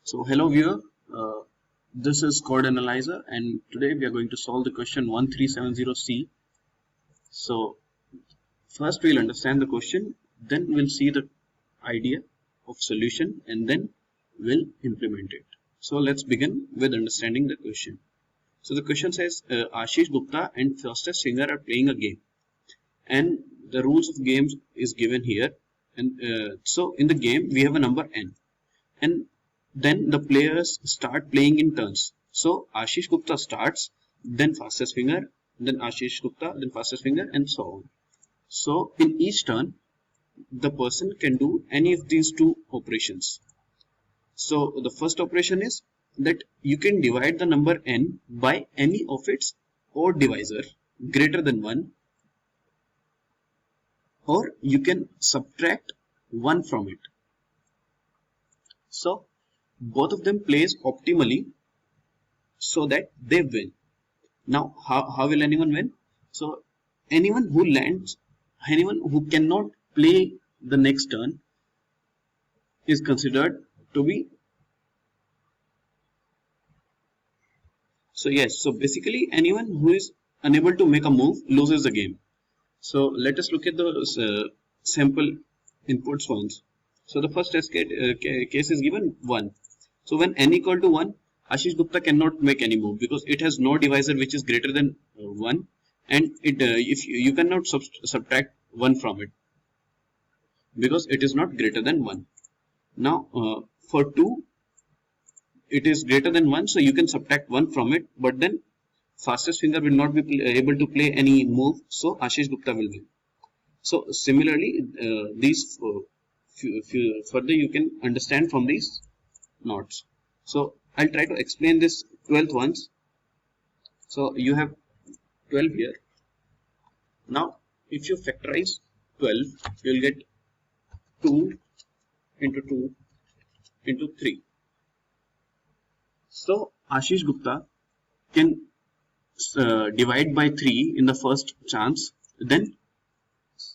So hello viewer, this is Code Analyzer and today we are going to solve the question 1370C. So first we'll understand the question, then we'll see the idea of solution and then we'll implement it. So let's begin with understanding the question. So the question says Ashish Gupta and Fastest Finger are playing a game and the rules of games is given here, and so in the game we have a number n and then the players start playing in turns. So Ashish Gupta starts, then Fastest Finger, then Ashish Gupta, then Fastest Finger, and so on. So in each turn, the person can do any of these two operations. So the first operation is that you can divide the number n by any of its odd divisor greater than 1, or you can subtract 1 from it. So both of them plays optimally so that they win. Now how will anyone win? So anyone who cannot play the next turn is considered to be. So yes, so basically anyone who is unable to make a move loses the game. So let us look at the sample inputs once. So the first test case is given 1. So when n equal to 1, Ashish Gupta cannot make any move because it has no divisor which is greater than 1, and if you cannot subtract 1 from it because it is not greater than 1. Now for 2 it is greater than 1, so you can subtract 1 from it, but then Fastest Finger will not be able to play any move, so Ashish Gupta will win. So similarly these further you can understand from these notes. So I'll try to explain this 12th ones. So you have 12 here. Now if you factorize 12, you'll get 2 into 2 into 3. So Ashish Gupta can divide by 3 in the first chance, then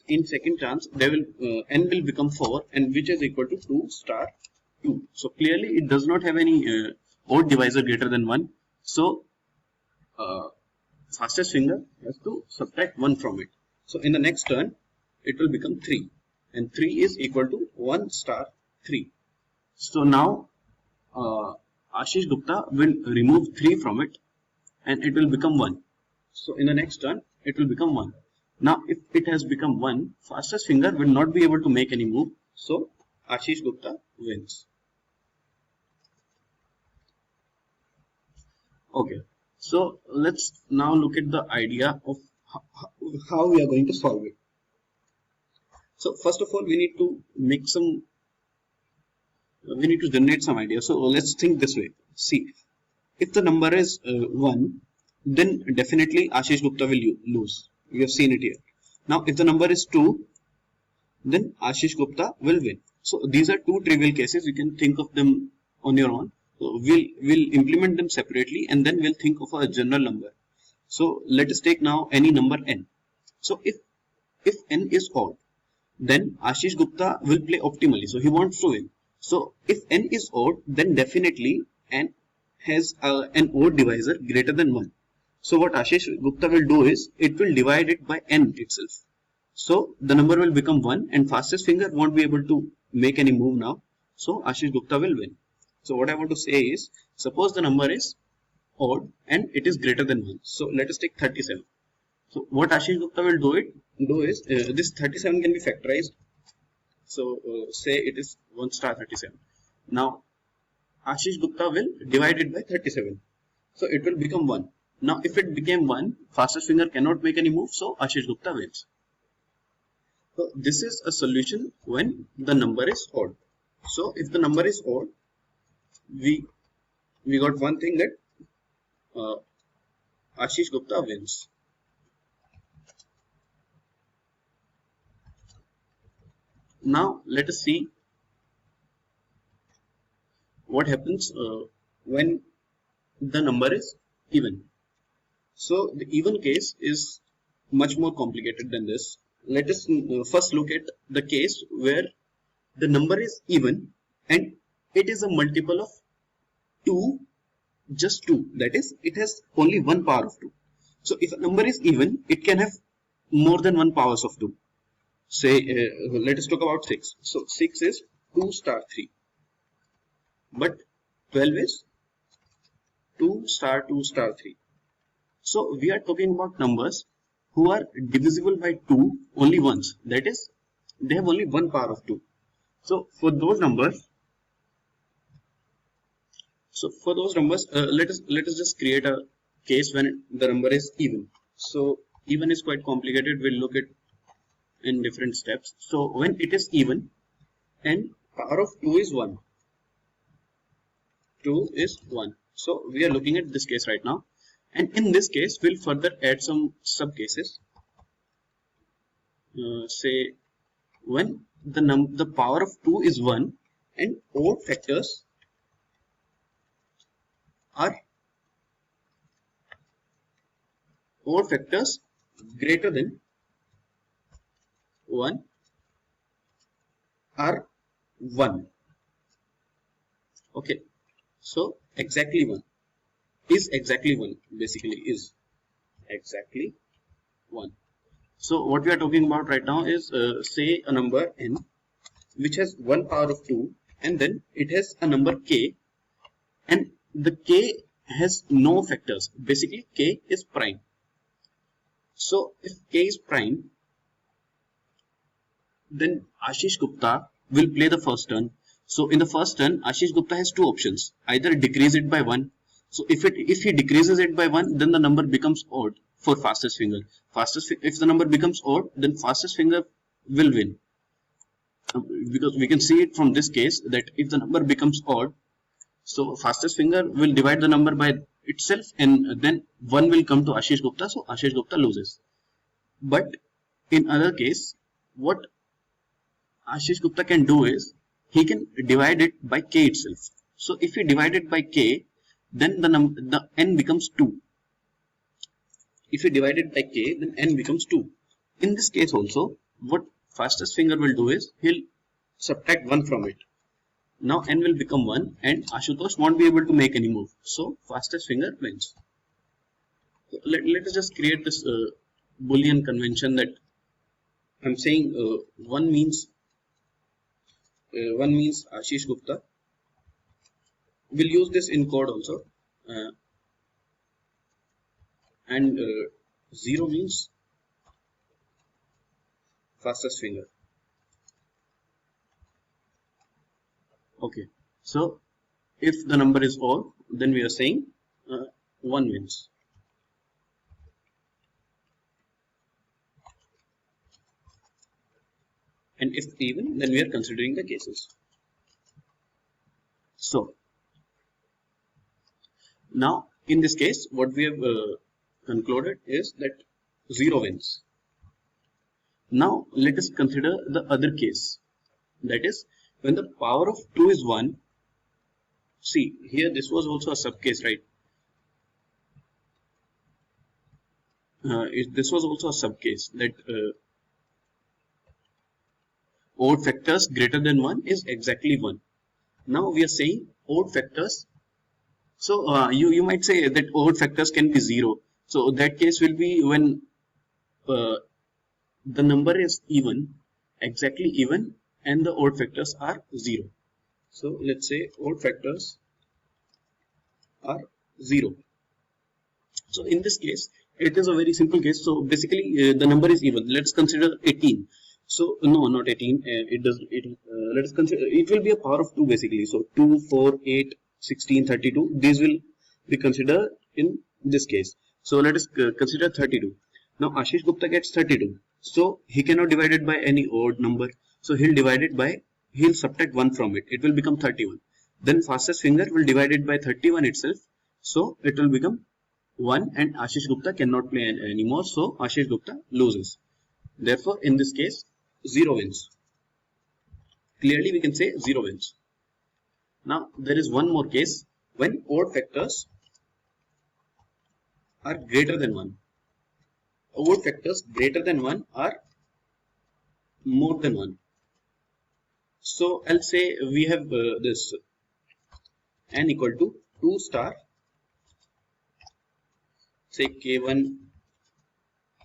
in second chance they will n will become 4, and which is equal to 2 star 2. So clearly it does not have any odd divisor greater than 1. So Fastest Finger has to subtract 1 from it. So in the next turn it will become 3, and 3 is equal to 1 star 3. So now Ashish Gupta will remove 3 from it and it will become 1. So in the next turn it will become 1. Now if it has become 1, Fastest Finger will not be able to make any move, so Ashish Gupta wins. Okay, so let's now look at the idea of how we are going to solve it. So first of all we need to generate some idea. So let's think this way. See, if the number is 1, then definitely Ashish Gupta will lose. We have seen it here. Now if the number is 2, then Ashish Gupta will win. So these are two trivial cases. You can think of them on your own. So we'll implement them separately and then we'll think of a general number. So let us take now any number n. So if n is odd, then Ashish Gupta will play optimally. So he wants to win. So if n is odd, then definitely n has an odd divisor greater than 1. So what Ashish Gupta will do is it will divide it by n itself. So the number will become 1 and Fastest Finger won't be able to make any move now. So Ashish Gupta will win. So what I want to say is, suppose the number is odd and it is greater than 1. So let us take 37. So what Ashish Gupta will do is this 37 can be factorized. So say it is 1 star 37. Now Ashish Gupta will divide it by 37. So it will become 1. Now if it became 1, Fastest Finger cannot make any move, so Ashish Gupta wins. So this is a solution when the number is odd. So if the number is odd, we got one thing that Ashish Gupta wins. Now let us see what happens when the number is even. So the even case is much more complicated than this. Let us first look at the case where the number is even and it is a multiple of 2, just 2, that is it has only one power of 2. So if a number is even, it can have more than one powers of 2. Say let us talk about 6. So 6 is 2 star 3, but 12 is 2 star 2 star 3. So we are talking about numbers who are divisible by 2 only once, that is they have only one power of 2. So for those numbers, let us just create a case when the number is even. So even is quite complicated. We'll look at in different steps. So when it is even and power of 2 is 1. 2 is 1. So we are looking at this case right now. And in this case, we'll further add some sub cases. Say when the power of 2 is 1 and odd factors greater than 1 are 1. Okay, so exactly 1 is exactly 1, basically is exactly 1. So what we are talking about right now is say a number n which has one power of 2 and then it has a number k and the k has no factors. Basically k is prime. So if k is prime, then Ashish Gupta will play the first turn. So in the first turn, Ashish Gupta has two options: either decrease it by 1. So if he decreases it by 1, then the number becomes odd for fastest finger. If the number becomes odd, then fastest finger will win. Because we can see it from this case that if the number becomes odd, so fastest finger will divide the number by itself and then 1 will come to Ashish Gupta, so Ashish Gupta loses. But in other case, what Ashish Gupta can do is he can divide it by k itself. So if he divide it by k, then the n becomes 2. If he divide it by k, then n becomes 2. In this case also, what fastest finger will do is he'll subtract 1 from it. Now n will become 1 and Ashutosh won't be able to make any move. So fastest finger wins. So let us just create this Boolean convention that I'm saying one means Ashish Gupta. We'll use this in code also. And 0 means fastest finger. Okay, so if the number is odd, then we are saying 1 wins. And if even, then we are considering the cases. So now in this case, what we have concluded is that 0 wins. Now let us consider the other case, that is when the power of 2 is 1. See here, this was also a sub case, right? This was also a sub case that odd factors greater than 1 is exactly 1. Now we are saying odd factors. So you might say that odd factors can be 0. So that case will be when the number is even, exactly even, and the odd factors are 0. So let's say odd factors are 0. So in this case, it is a very simple case. So basically the number is even. Let's consider 18. So no, not 18. It does 18. Let us consider it will be a power of 2 basically. So 2, 4, 8, 16, 32. These will be considered in this case. So let us consider 32. Now Ashish Gupta gets 32. So he cannot divide it by any odd number. So he'll subtract 1 from it. It will become 31. Then fastest finger will divide it by 31 itself. So it will become 1 and Ashish Gupta cannot play anymore. So Ashish Gupta loses. Therefore, in this case, 0 wins. Clearly we can say 0 wins. Now there is one more case when odd factors are greater than 1. Odd factors greater than 1 are more than 1. So I'll say we have this n equal to 2 star, say k1,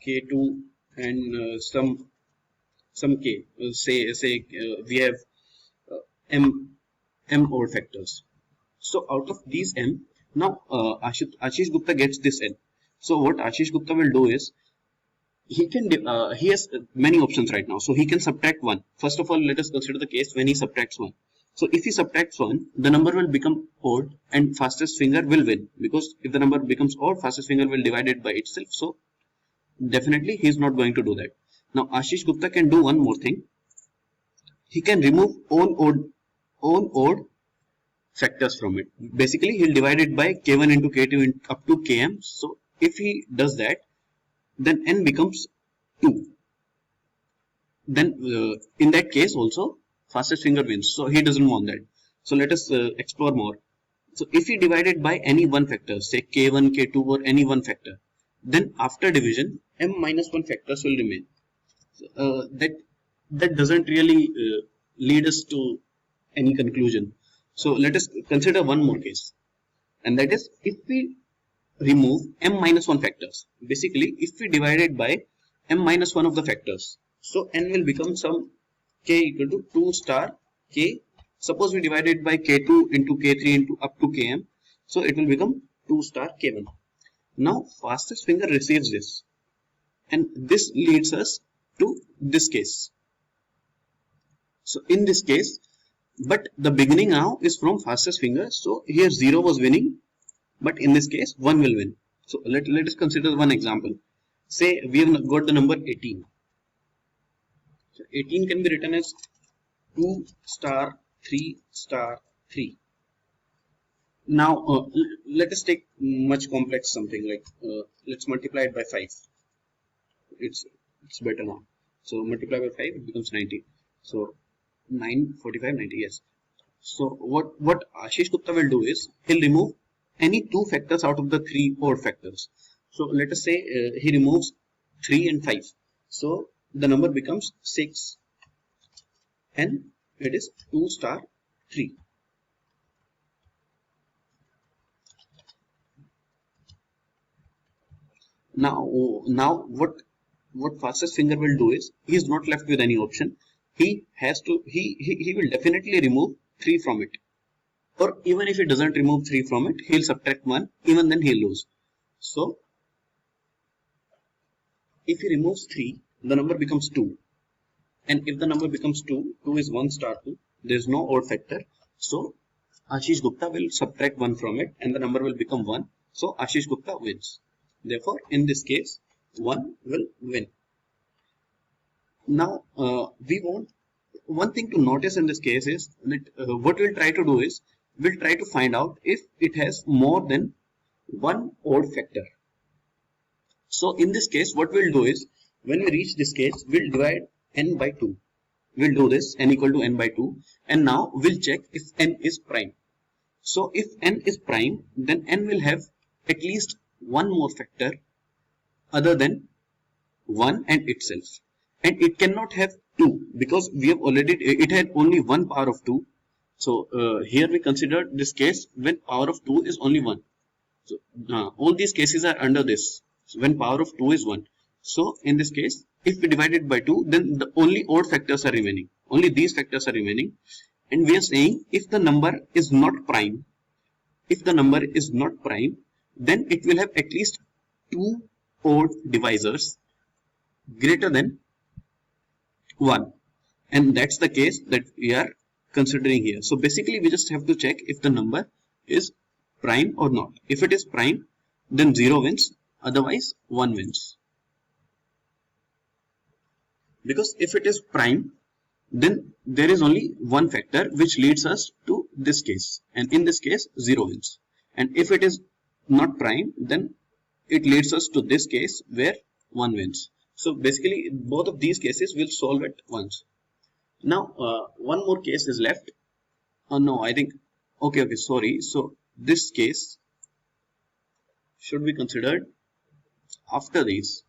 k2, and some k. We have m odd factors. So out of these m, now Ashish Gupta gets this n. So what Ashish Gupta will do is he has many options right now. So he can subtract 1. First of all, let us consider the case when he subtracts 1. So if he subtracts 1, the number will become odd and fastest finger will win. Because if the number becomes odd, fastest finger will divide it by itself. So definitely he is not going to do that. Now Ashish Gupta can do one more thing. He can remove all odd factors from it. Basically, he'll divide it by k1 into k2 up to km. So if he does that, then n becomes 2. Then in that case also, fastest finger wins. So he doesn't want that. So let us explore more. So if he divided by any one factor, say k1, k2 or any one factor, then after division, m minus 1 factors will remain. That doesn't really lead us to any conclusion. So let us consider one more case. And that is if we remove m minus 1 factors. Basically, if we divide it by m minus 1 of the factors, so n will become some k equal to 2 star k. Suppose we divide it by k2 into k3 into up to km, so it will become 2 star k1. Now fastest finger receives this, and this leads us to this case. So in this case, but the beginning now is from fastest finger, so here 0 was winning, but in this case 1 will win. So let us consider one example. Say we have got the number 18. So 18 can be written as 2 star 3 star 3. Now let us take much complex something like let's multiply it by 5. It's better now. So multiply by 5, it becomes 90. So 9, 45, 90, yes. So what Ashish Gupta will do is he'll remove any two factors out of the 3 odd factors. So let us say he removes 3 and 5. So the number becomes 6 and it is 2 star 3. Now what fastest finger will do is he is not left with any option. He will definitely remove 3 from it. Or even if he doesn't remove 3 from it, he'll subtract 1, even then he'll lose. So if he removes 3, the number becomes 2. And if the number becomes 2, 2 is 1 star 2. There is no odd factor. So Ashish Gupta will subtract 1 from it and the number will become 1. So Ashish Gupta wins. Therefore, in this case, 1 will win. Now, we want one thing to notice in this case is that what we'll try to do is we'll try to find out if it has more than one odd factor. So in this case, what we'll do is when we reach this case, we'll divide n by 2. We'll do this n equal to n by 2, and now we'll check if n is prime. So if n is prime, then n will have at least one more factor other than 1 and itself. And it cannot have 2 because we have already, it had only one power of 2. So here we considered this case when power of 2 is only 1. So all these cases are under this, so when power of 2 is 1. So in this case, if we divide it by 2, then the only odd factors are remaining. Only these factors are remaining. And we are saying if the number is not prime, then it will have at least 2 odd divisors greater than 1, and that's the case that we are considering here. So basically we just have to check if the number is prime or not. If it is prime, then 0 wins, otherwise 1 wins. Because if it is prime, then there is only one factor which leads us to this case, and in this case 0 wins. And if it is not prime, then it leads us to this case where 1 wins. So basically both of these cases will solve at once. Now one more case is left. No, I think okay, sorry. So this case should be considered after these.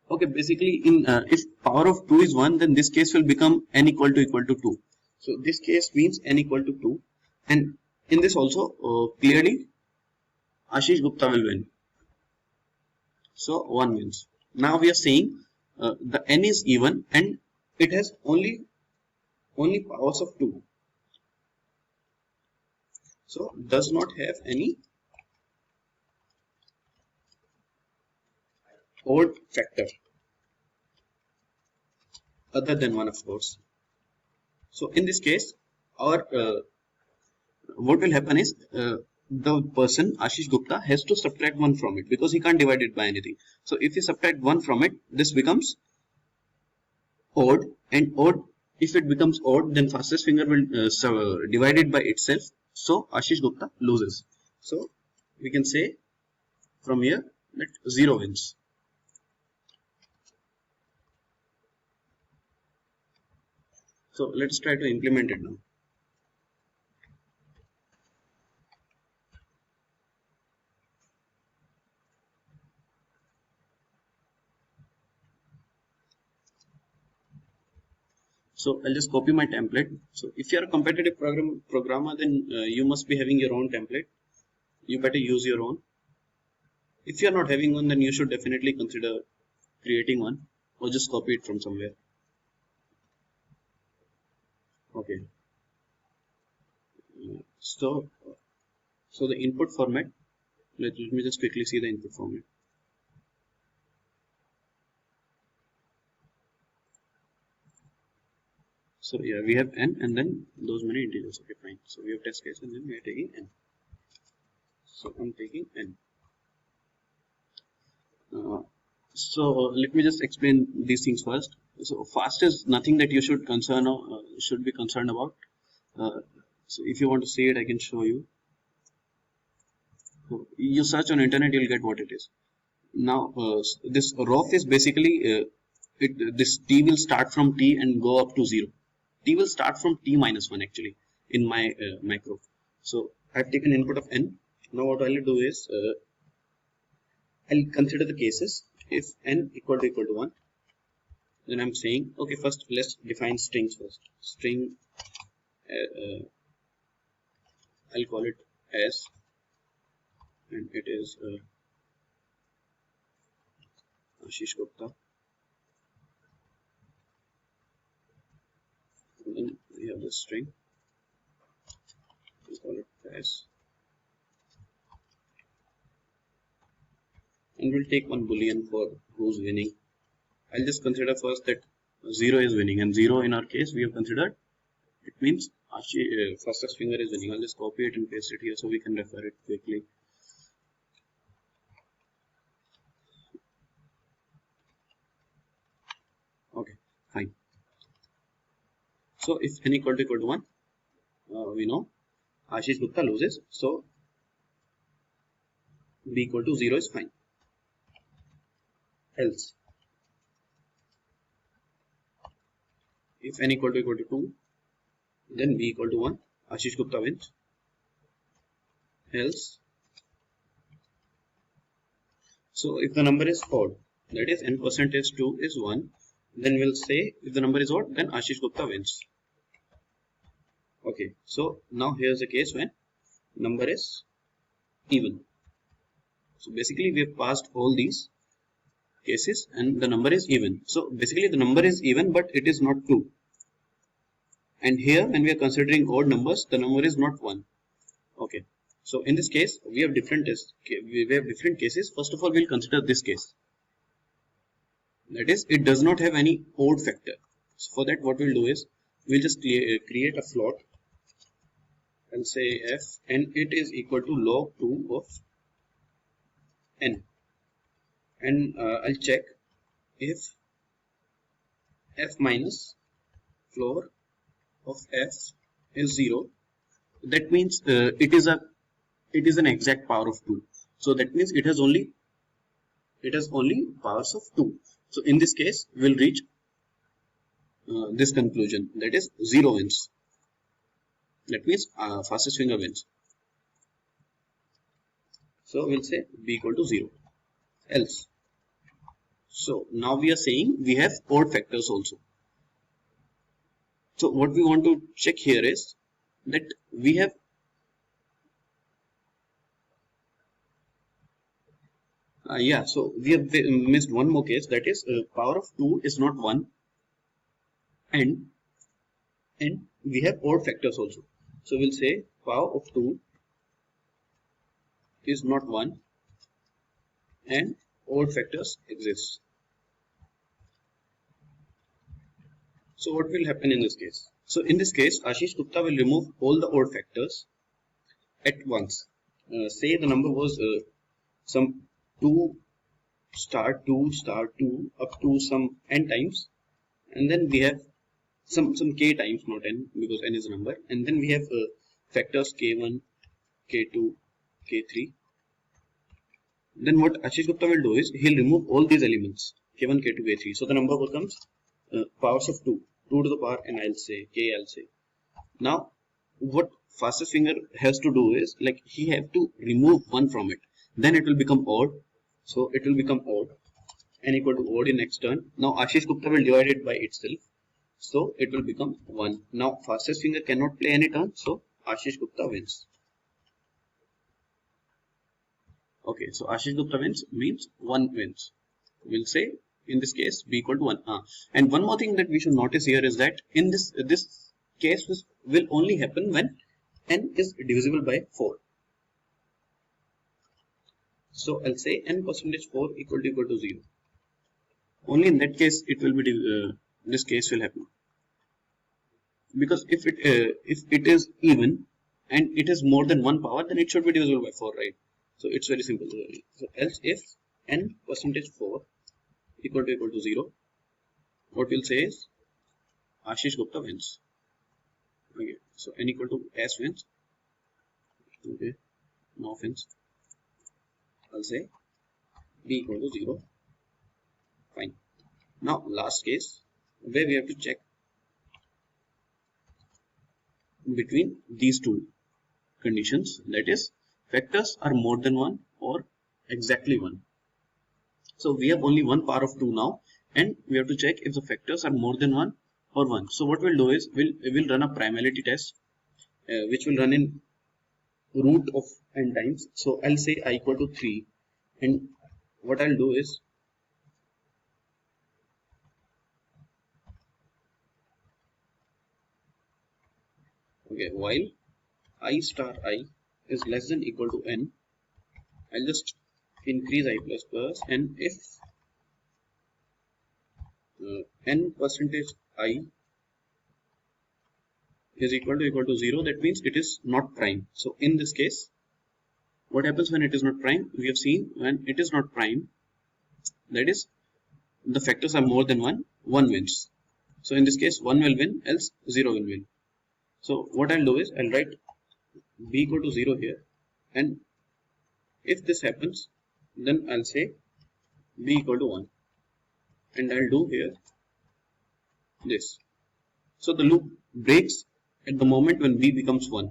Okay, basically in if power of 2 is 1, then this case will become n equal to 2. So this case means n equal to 2, and in this also clearly Ashish Gupta will win. So 1 wins. Now we are saying the n is even and it has only powers of 2. So does not have any odd factor other than 1, of course. So in this case, our what will happen is the person Ashish Gupta has to subtract 1 from it because he can't divide it by anything. So if you subtract 1 from it, this becomes odd, and odd, if it becomes odd, then fastest finger will divide it by itself. So Ashish Gupta loses. So we can say from here that 0 wins. So let's try to implement it now. So I'll just copy my template. So if you are a competitive programmer, then you must be having your own template. You better use your own. If you are not having one, then you should definitely consider creating one or just copy it from somewhere. Okay. So the input format. Let me just quickly see the input format. So yeah, we have n and then those many integers. Okay, fine. So we have test case and then we are taking n. So I'm taking n. So let me just explain these things first. So fast is nothing that you should be concerned about. So if you want to see it, I can show you. So you search on internet, you'll get what it is. Now this rough is basically this t will start from t and go up to 0. T will start from t minus 1 actually in my macro. So I've taken input of n. Now what I'll do is I'll consider the cases. If n equal to 1, then I'm saying, okay, first let's define strings first. String, I'll call it as, and it is Ashish Gupta. And then we have the string. We'll call it as, and we'll take one boolean for who's winning. I'll just consider first that 0 is winning, and 0 in our case we have considered, it means fastest finger is winning. I'll just copy it and paste it here so we can refer it quickly. Okay, fine. So if n equal to 1, we know Ashish Gupta loses, so b equal to 0 is fine. Else, if n equal to 2, then b equal to 1, Ashish Gupta wins. Else, so if the number is odd, that is n percentage 2 is 1, then we'll say if the number is odd, then Ashish Gupta wins. Okay, so now here's the case when number is even. So basically we have passed all these cases and the number is even. So basically the number is even, but it is not 2. And here when we are considering odd numbers, the number is not 1. Okay. So in this case, we have different cases. First of all, we'll consider this case. That is, it does not have any odd factor. So for that, what we'll do is, we'll just create a float and say f, and it is equal to log 2 of n. And I'll check if f minus floor of f is 0. That means it is an exact power of 2. So that means it has only powers of 2. So in this case, we'll reach this conclusion, that is 0 wins. That means fastest finger wins. So we'll say b equal to 0. Else. So now we are saying we have odd factors also. So what we want to check here is that we have yeah, so we have missed one more case, that is power of 2 is not 1, and we have odd factors also. So we'll say power of 2 is not 1 and odd factors exist. So what will happen in this case? So in this case, Ashish Gupta will remove all the odd factors at once. Say the number was some 2 star 2 star 2 up to some n times, and then we have some k times, not n because n is a number, and then we have factors k1, k2, k3. Then what Ashish Gupta will do is he'll remove all these elements k1, k2, k3. So the number becomes powers of 2, 2 to the power n, I'll say k, I'll say. Now what fastest finger has to do is like he have to remove one from it. Then it will become odd. So it will become odd, n equal to odd in next turn. Now Ashish Gupta will divide it by itself. So it will become 1. Now fastest finger cannot play any turn. So Ashish Gupta wins. Okay, so Ashish Gupta wins means 1 wins. We'll say in this case b equal to 1. And one more thing that we should notice here is that in this case will only happen when n is divisible by 4. So I'll say n percentage 4 equal to 0. Only in that case it will be this case will happen. Because if it is even and it is more than one power, then it should be divisible by 4, right? So it's very simple. So else if n percentage 4 equal to 0, what we'll say is Ashish Gupta wins. Okay, so n equal to s wins. Okay, no offense. I'll say b equal to 0. Fine. Now last case where we have to check between these two conditions, that is factors are more than 1 or exactly 1. So we have only one power of 2 now, and we have to check if the factors are more than 1 or 1. So what we'll do is we'll run a primality test which will run in root of n times. So I'll say I equal to 3, and what I'll do is okay, while I star I is less than equal to n, I'll just increase I plus plus, and if n percentage I is equal to 0, that means it is not prime. So in this case, what happens when it is not prime? We have seen when it is not prime, that is the factors are more than 1, 1 wins. So in this case 1 will win, else 0 will win. So what I'll do is I'll write b equal to 0 here, and if this happens, then I'll say b equal to 1, and I'll do here this. So the loop breaks at the moment when b becomes 1.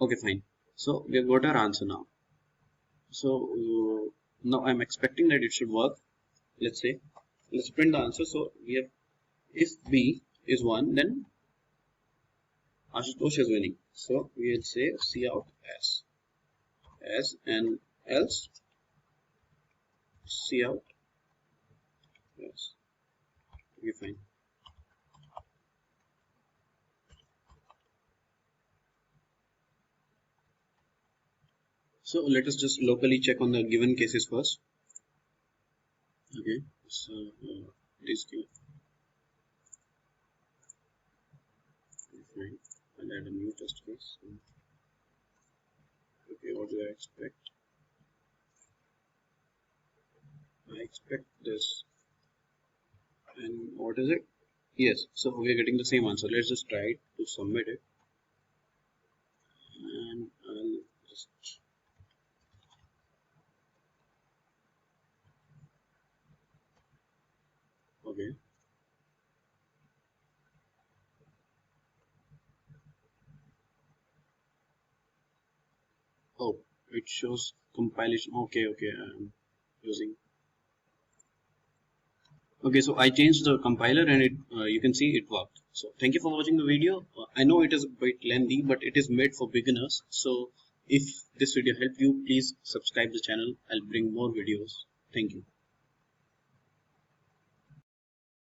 Okay, fine. So we have got our answer now. So now I'm expecting that it should work. Let's say, let's print the answer. So we have, if b is 1, then Ashutosh is winning. So we will say cout as, and else cout as. Okay, fine. So let us just locally check on the given cases first. Okay, so this case, fine. I'll add a new test case. Okay, what do I expect? I expect this. And what is it? Yes, so we are getting the same answer. Let's just try it to submit it. And I'll just okay. Oh, it shows compilation. Okay, I'm using. Okay, so I changed the compiler and it you can see it worked. So thank you for watching the video. I know it is a bit lengthy, but it is made for beginners. So if this video helped you, please subscribe the channel. I'll bring more videos. Thank you.